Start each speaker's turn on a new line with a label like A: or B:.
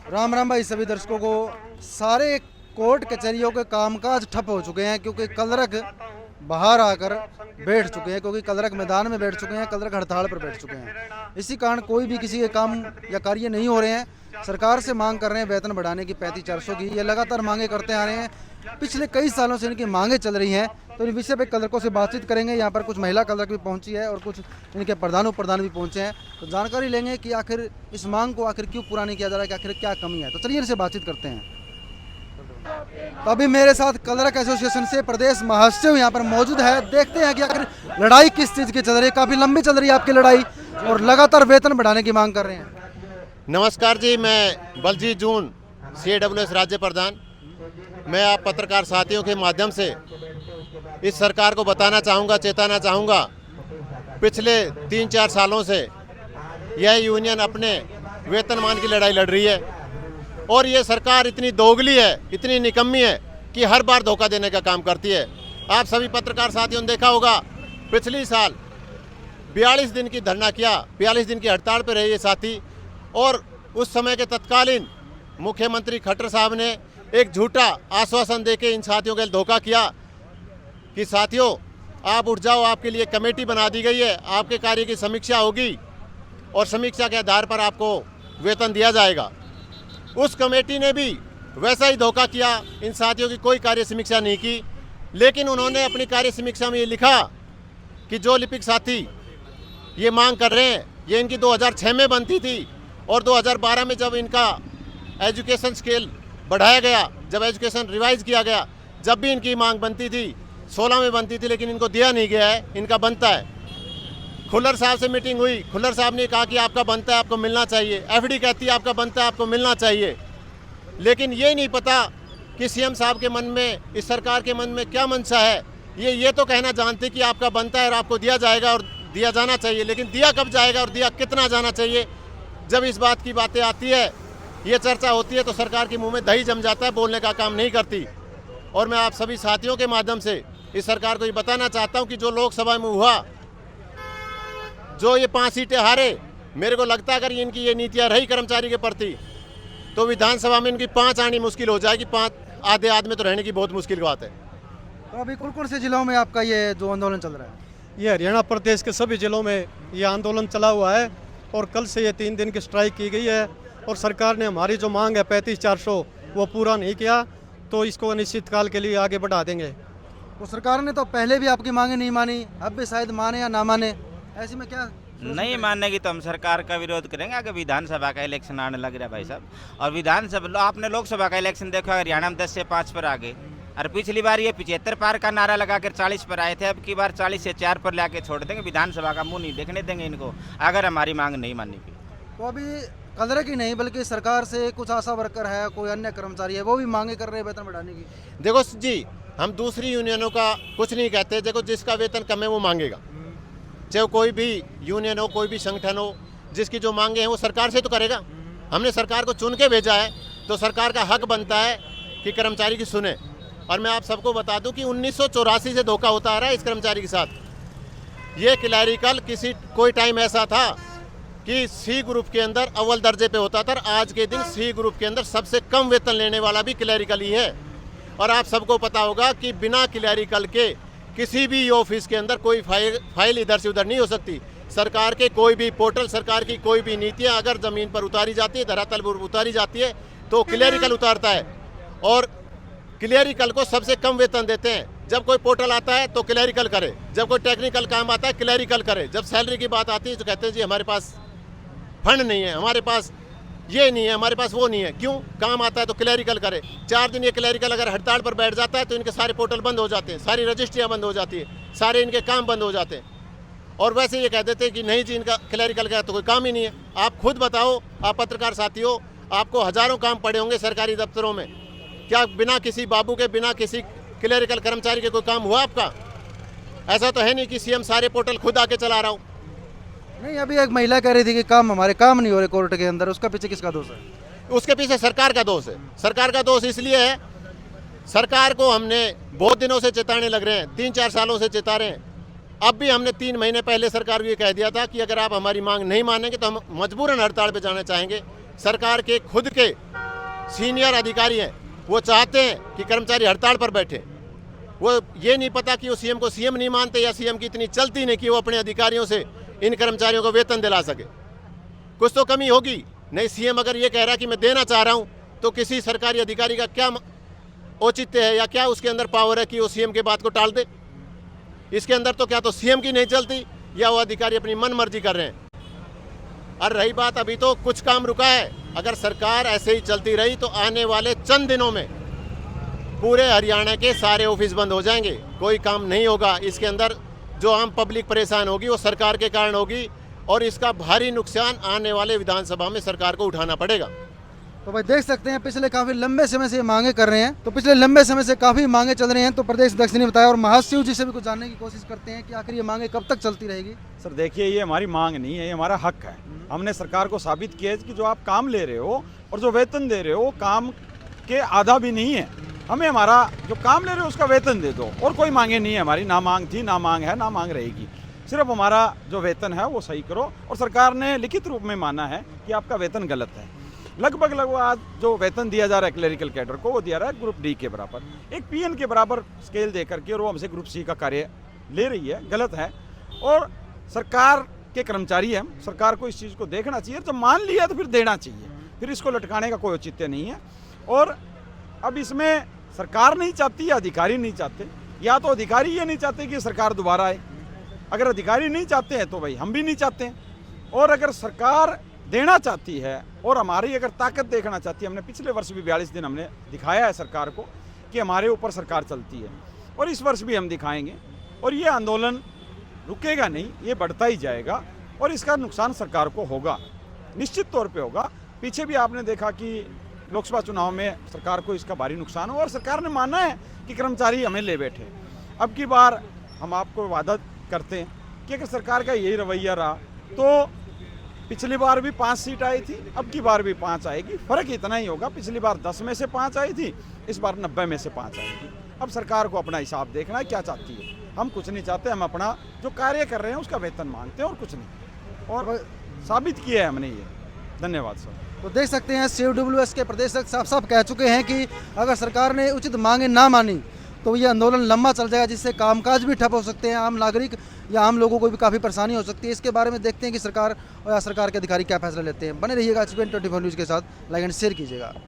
A: राम राम भाई सभी दर्शकों को। सारे कोर्ट कचहरियों के कामकाज ठप हो चुके हैं क्योंकि कलरक बाहर आकर बैठ चुके हैं, क्योंकि कलरक मैदान में बैठ चुके हैं, कलरक हड़ताल पर बैठ चुके हैं। इसी कारण कोई भी किसी के काम या कार्य नहीं हो रहे हैं। सरकार से मांग कर रहे हैं वेतन बढ़ाने की 3500 की। ये लगातार मांगे करते आ रहे हैं, पिछले कई सालों से इनकी मांगे चल रही हैं। तो इन विषय पे कलरकों से बातचीत करेंगे। यहाँ पर कुछ महिला कलरक भी पहुंची है और कुछ इनके प्रधान भी पहुंचे हैं, तो जानकारी लेंगे कि आखिर इस मांग को आखिर क्यों पूरा नहीं किया जा रहा है, कि आखिर क्या कमी है। तो चलिए इनसे बातचीत करते हैं। तो अभी मेरे साथ कलरक एसोसिएशन से प्रदेश महासचिव यहाँ पर मौजूद है। देखते हैं कि आखिर लड़ाई किस चीज़ की चल रही है। काफ़ी लंबी चल रही है आपकी लड़ाई और लगातार वेतन बढ़ाने की मांग कर रहे हैं।
B: नमस्कार जी, मैं बलजीत जून CAWS राज्य प्रधान। मैं आप पत्रकार साथियों के माध्यम से इस सरकार को बताना चाहूँगा, चेताना चाहूँगा, पिछले 3-4 सालों से यह यूनियन अपने वेतनमान की लड़ाई लड़ रही है और ये सरकार इतनी दोगली है, इतनी निकम्मी है कि हर बार धोखा देने का काम करती है। आप सभी पत्रकार साथियों ने देखा होगा, पिछली साल 42 दिन की धरना किया, 42 दिन की हड़ताल पर रहे ये साथी, और उस समय के तत्कालीन मुख्यमंत्री खट्टर साहब ने एक झूठा आश्वासन देके इन साथियों के धोखा किया कि साथियों आप उठ जाओ, आपके लिए कमेटी बना दी गई है, आपके कार्य की समीक्षा होगी और समीक्षा के आधार पर आपको वेतन दिया जाएगा। उस कमेटी ने भी वैसा ही धोखा किया, इन साथियों की कोई कार्य समीक्षा नहीं की। लेकिन उन्होंने अपनी कार्य समीक्षा में ये लिखा कि जो लिपिक साथी ये मांग कर रहे हैं, ये इनकी 2006 में बनती थी और 2012 में जब इनका एजुकेशन स्केल बढ़ाया गया, जब एजुकेशन रिवाइज किया गया, जब भी इनकी मांग बनती थी, 16 में बनती थी, लेकिन इनको दिया नहीं गया है, इनका बनता है। खुल्लर साहब से मीटिंग हुई, खुल्लर साहब ने कहा कि आपका बनता है, आपको मिलना चाहिए। FD कहती है आपका बनता है, आपको मिलना चाहिए। लेकिन ये नहीं पता कि CM साहब के मन में, इस सरकार के मन में क्या मंशा है। ये तो कहना जानते कि आपका बनता है और आपको दिया जाएगा और दिया जाना चाहिए, लेकिन दिया कब जाएगा और दिया कितना जाना चाहिए, जब इस बात की बातें आती है, ये चर्चा होती है, तो सरकार के मुंह में दही जम जाता है, बोलने का काम नहीं करती। और मैं आप सभी साथियों के माध्यम से इस सरकार को ये बताना चाहता हूँ कि जो लोकसभा में हुआ, जो ये 5 सीटें हारे, मेरे को लगता है अगर इनकी ये नीतियाँ रही कर्मचारी के प्रति, तो विधानसभा में इनकी 5 आनी मुश्किल हो जाएगी। 5 आधे में तो रहने की बहुत मुश्किल बात है।
A: तो अभी कौन कौन से जिलों में आपका ये जो आंदोलन चल रहा है?
C: ये हरियाणा प्रदेश के सभी जिलों में ये आंदोलन चला हुआ है और कल से ये 3 दिन की स्ट्राइक की गई है और सरकार ने हमारी जो मांग है 35,400 वो पूरा नहीं किया, तो इसको अनिश्चित काल के लिए आगे बढ़ा देंगे।
A: तो सरकार ने तो पहले भी आपकी मांगे नहीं मानी, अब भी शायद माने या ना माने, ऐसे में क्या
D: नहीं मानेगी तो हम सरकार का विरोध करेंगे। आगे विधानसभा का इलेक्शन आने लग रहा है भाई साहब, और विधानसभा आपने लोकसभा का इलेक्शन देखा, हरियाणा में 10 से 5 पर आ गए, और पिछली बार ये 75 पार का नारा लगाकर 40 पर आए थे। अब की बार 40 से 4 पर लाके छोड़ देंगे। विधानसभा का मुंह नहीं देखने देंगे इनको अगर हमारी मांग नहीं मानेगी।
A: तो अभी कलरक ही नहीं बल्कि सरकार से कुछ आशा वर्कर है, कोई अन्य कर्मचारी है, वो भी मांगे कर रहे हैं वेतन बढ़ाने की।
B: देखो जी, हम दूसरी यूनियनों का कुछ नहीं कहते। देखो, जिसका वेतन कम है वो मांगेगा, चाहे कोई भी यूनियन हो, कोई भी संगठन हो, जिसकी जो मांगे हैं वो सरकार से तो करेगा। हमने सरकार को चुन के भेजा है, तो सरकार का हक बनता है कि कर्मचारी की सुने। और मैं आप सबको बता दूं कि 1984 से धोखा होता आ रहा है इस कर्मचारी के साथ। ये क्लैरिकल कोई टाइम ऐसा था कि C ग्रुप के अंदर अव्वल दर्जे पे होता था, आज के दिन C ग्रुप के अंदर सबसे कम वेतन लेने वाला भी क्लैरिकल ही है। और आप सबको पता होगा कि बिना क्लैरिकल के किसी भी ऑफिस के अंदर कोई फाइल इधर से उधर नहीं हो सकती। सरकार के कोई भी पोर्टल, सरकार की कोई भी नीतियां अगर ज़मीन पर उतारी जाती है, धरातल पर उतारी जाती है, तो क्लैरिकल उतारता है और क्लैरिकल को सबसे कम वेतन देते हैं। जब कोई पोर्टल आता है तो क्लैरिकल करे, जब कोई टेक्निकल काम आता है क्लैरिकल करे, जब सैलरी की बात आती है तो कहते हैं जी हमारे पास फंड नहीं है, हमारे पास ये नहीं है, हमारे पास वो नहीं है। क्यों? काम आता है तो क्लैरिकल करे। 4 दिन ये क्लैरिकल अगर हड़ताल पर बैठ जाता है तो इनके सारे पोर्टल बंद हो जाते हैं, सारी रजिस्ट्रियाँ बंद हो जाती है, सारे इनके काम बंद हो जाते हैं। और वैसे ये कह देते हैं कि नहीं जी इनका क्लैरिकल का तो कोई काम ही नहीं है। आप खुद बताओ, आप पत्रकार साथी हो, आपको हज़ारों काम पड़े होंगे सरकारी दफ्तरों में, क्या बिना किसी बाबू के, बिना किसी क्लैरिकल कर्मचारी के कोई काम हुआ आपका? ऐसा तो है नहीं कि CM सारे पोर्टल खुद आके चला रहा हूँ।
A: नहीं, अभी एक महिला कह रही थी कि हमारे काम नहीं हो रहे कोर्ट के अंदर, उसका पीछे किसका दोष है?
B: उसके पीछे सरकार का दोष है। सरकार का दोष इसलिए है, सरकार को हमने बहुत दिनों से चेताने लग रहे हैं, 3-4 सालों से चेता रहे हैं। अब भी हमने 3 महीने पहले सरकार को ये कह दिया था कि अगर आप हमारी मांग नहीं मानेंगे तो हम मजबूरन हड़ताल पे जाना चाहेंगे। सरकार के खुद के सीनियर अधिकारी हैं, वो चाहते हैं कि कर्मचारी हड़ताल पर बैठे। वो ये नहीं पता कि वो सीएम को सीएम नहीं मानते या सीएम की इतनी चलती नहीं कि वो अपने अधिकारियों से इन कर्मचारियों को वेतन दिला सके। कुछ तो कमी होगी, नहीं सीएम अगर ये कह रहा कि मैं देना चाह रहा हूँ तो किसी सरकारी अधिकारी का क्या औचित्य है या क्या उसके अंदर पावर है कि वो सीएम के बात को टाल दे। इसके अंदर तो क्या तो सीएम की नहीं चलती या वो अधिकारी अपनी मन मर्जी कर रहे हैं। और रही बात, अभी तो कुछ काम रुका है, अगर सरकार ऐसे ही चलती रही तो आने वाले चंद दिनों में पूरे हरियाणा के सारे ऑफिस बंद हो जाएंगे, कोई काम नहीं होगा। इसके अंदर जो आम पब्लिक परेशान होगी वो सरकार के कारण होगी और इसका भारी नुकसान आने वाले विधानसभा में सरकार को उठाना पड़ेगा।
A: तो भाई देख सकते हैं पिछले काफ़ी लंबे समय से ये मांगे कर रहे हैं, तो पिछले लंबे समय से काफ़ी मांगे चल रही हैं। तो प्रदेश अध्यक्ष ने बताया और महासचिव जी से भी कुछ जानने की कोशिश करते हैं कि आखिर ये मांगे कब तक चलती रहेगी।
E: सर देखिए, ये हमारी मांग नहीं है, ये हमारा हक है। हमने सरकार को साबित किया है कि जो आप काम ले रहे हो और जो वेतन दे रहे हो काम के आधा भी नहीं है। हमें हमारा जो काम ले रहे हो उसका वेतन दे दो, और कोई मांगे नहीं है हमारी, ना मांग थी, ना मांग है, ना मांग रहेगी। सिर्फ हमारा जो वेतन है वो सही करो, और सरकार ने लिखित रूप में माना है कि आपका वेतन गलत है। लगभग आज जो वेतन दिया जा रहा है क्लरिकल कैडर को, वो दिया रहा है ग्रुप डी के बराबर, एक पीएन के बराबर स्केल दे करके, और वो हमसे ग्रुप सी का कार्य ले रही है, गलत है। और सरकार के कर्मचारी हैं, सरकार को इस चीज़ को देखना चाहिए। जब मान लिया तो फिर देना चाहिए, फिर इसको लटकाने का कोई औचित्य नहीं है। और अब इसमें सरकार नहीं चाहती या अधिकारी नहीं चाहते, या तो अधिकारी ये नहीं चाहते कि सरकार दोबारा आए। अगर अधिकारी नहीं चाहते हैं तो भाई हम भी नहीं चाहते हैं। और अगर सरकार देना चाहती है और हमारी अगर ताकत देखना चाहती है, हमने पिछले वर्ष भी 42 दिन हमने दिखाया है सरकार को कि हमारे ऊपर सरकार चलती है, और इस वर्ष भी हम दिखाएंगे। और ये आंदोलन रुकेगा नहीं, ये बढ़ता ही जाएगा, और इसका नुकसान सरकार को होगा, निश्चित तौर पे होगा। पीछे भी आपने देखा कि लोकसभा चुनाव में सरकार को इसका भारी नुकसान हुआ, और सरकार ने माना है कि कर्मचारी हमें ले बैठे। अब की बार हम आपको वादा करते हैं कि अगर सरकार का यही रवैया रहा तो पिछली बार भी 5 सीट आई थी, अब की बार भी 5 आएगी। फर्क इतना ही होगा, पिछली बार 10 में से 5 आई थी, इस बार 90 में से 5 आएगी। अब सरकार को अपना हिसाब देखना है क्या चाहती है। हम कुछ नहीं चाहते, हम अपना जो कार्य कर रहे हैं उसका वेतन मांगते हैं और कुछ नहीं, और साबित किया है हमने ये। धन्यवाद सर।
A: तो देख सकते हैं CWS के प्रदेश अध्यक्ष साफ साफ कह चुके हैं कि अगर सरकार ने उचित मांगे ना मानी तो ये आंदोलन लंबा चल जाएगा, जिससे कामकाज भी ठप हो सकते हैं, आम नागरिक या आम लोगों को भी काफ़ी परेशानी हो सकती है। इसके बारे में देखते हैं कि सरकार और सरकार के अधिकारी क्या फैसला लेते हैं। बने रहिएगा HBN 24 न्यूज़ के साथ, लाइक एंड शेयर कीजिएगा।